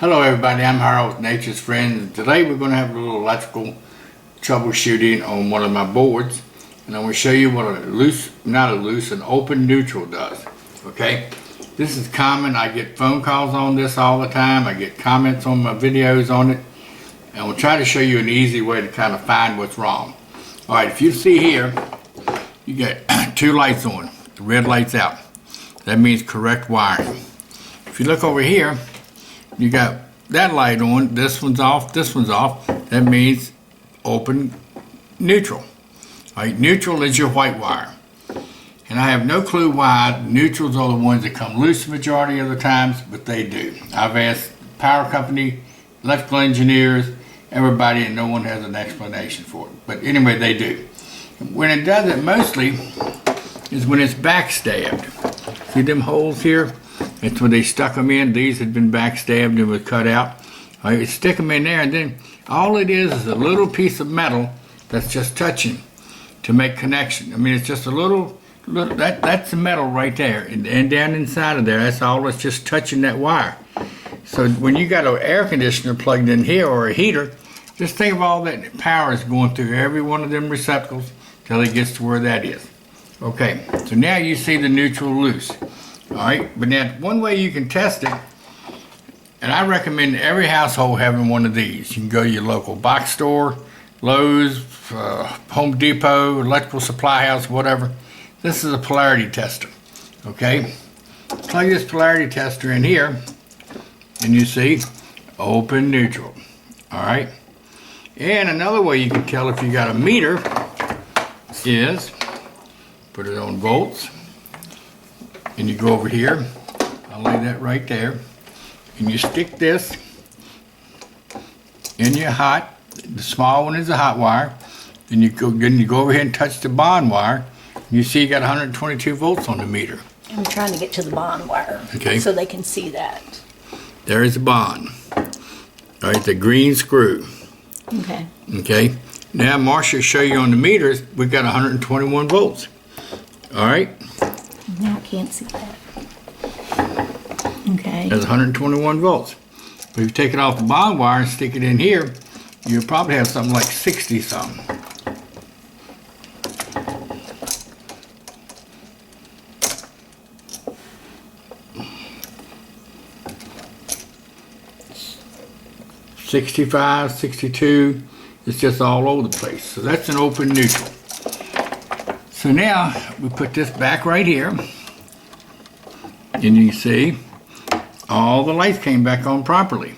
Hello everybody, I'm Harold with Nature's Friends. Today we're going to have a little electrical troubleshooting on one of my boards, and I'm going to show you what an open neutral does. Okay, this is common. I get phone calls on this all the time. I get comments on my videos on it, and we'll try to show you an easy way to kind of find what's wrong. Alright, if you see here, you got two lights on. The red light's out. That means correct wiring. If you look over here, you got that light on, this one's off, this one's off. That means open neutral. All right, neutral is your white wire. And I have no clue why neutrals are the ones that come loose the majority of the times, but they do. I've asked power company, electrical engineers, everybody, and no one has an explanation for it. But anyway, they do. When it does it mostly is when it's backstabbed. See them holes here? It's when they stuck them in. These had been backstabbed and were cut out. You stick them in there, and then all it is a little piece of metal that's just touching to make connection. I mean, it's just a little that's the metal right there, and down inside of there, that's all that's just touching that wire. So when you got an air conditioner plugged in here or a heater, just think of all that power is going through every one of them receptacles till it gets to where that is. Okay, so now you see the neutral loose. Alright, but now one way you can test it, and I recommend every household having one of these. You can go to your local box store, Lowe's, Home Depot, electrical supply house, whatever. This is a polarity tester. Okay, plug this polarity tester in here, and you see open neutral. Alright, and another way you can tell if you got a meter is put it on volts. And you go over here, I'll lay that right there, and you stick this in your hot, the small one is a hot wire, then you go over here and touch the bond wire, and you see you got 122 volts on the meter. I'm trying to get to the bond wire, okay, so they can see that. There is the bond. Alright, the green screw. Okay. Okay, now Marcia will show you on the meters, we've got 121 volts. Alright. Now I can't see that. Okay. That's 121 volts. But if you take it off the bond wire and stick it in here, you'll probably have something like 60 something. $65, $62, it's just all over the place. So that's an open neutral. So now we put this back right here, and you can see all the lights came back on properly.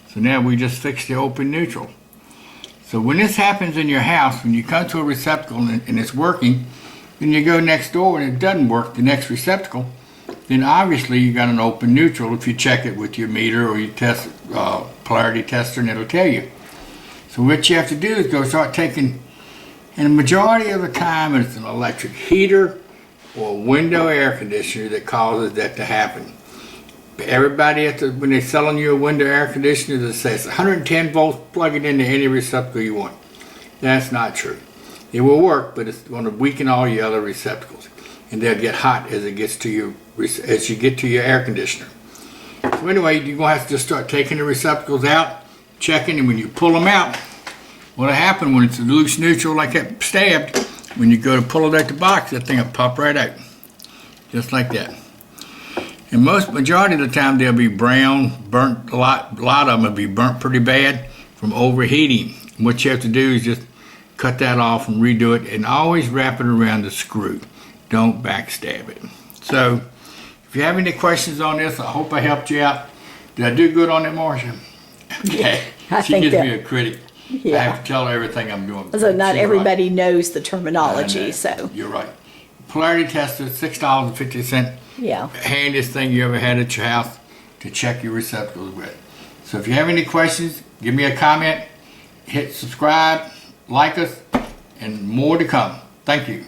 So now we just fixed the open neutral. So when this happens in your house, when you come to a receptacle and it's working, then you go next door and it doesn't work, the next receptacle, then obviously you got an open neutral if you check it with your meter or you test polarity tester, and it'll tell you. So what you have to do is go start taking, and the majority of the time it's an electric heater or window air conditioner that causes that to happen. Everybody when they're selling you a window air conditioner that says 110 volts, plug it into any receptacle you want. That's not true. It will work, but it's going to weaken all your other receptacles, and they'll get hot as it gets to you get to your air conditioner. So anyway, you're going to have to just start taking the receptacles out, checking, and when you pull them out, what'll happen when it's a loose neutral like that stabbed, when you go to pull it out the box, that thing will pop right out. Just like that. And majority of the time they'll be brown, burnt, a lot of them will be burnt pretty bad from overheating. And what you have to do is just cut that off and redo it, and always wrap it around the screw. Don't backstab it. So, if you have any questions on this, I hope I helped you out. Did I do good on that, Marcia? Okay. I She gives me a critic. Yeah. I have to tell her everything I'm doing. So not everybody knows the terminology, so. You're right. Polarity tester, $6.50. Yeah. Handiest thing you ever had at your house to check your receptacles with. So if you have any questions, give me a comment, hit subscribe, like us, and more to come. Thank you.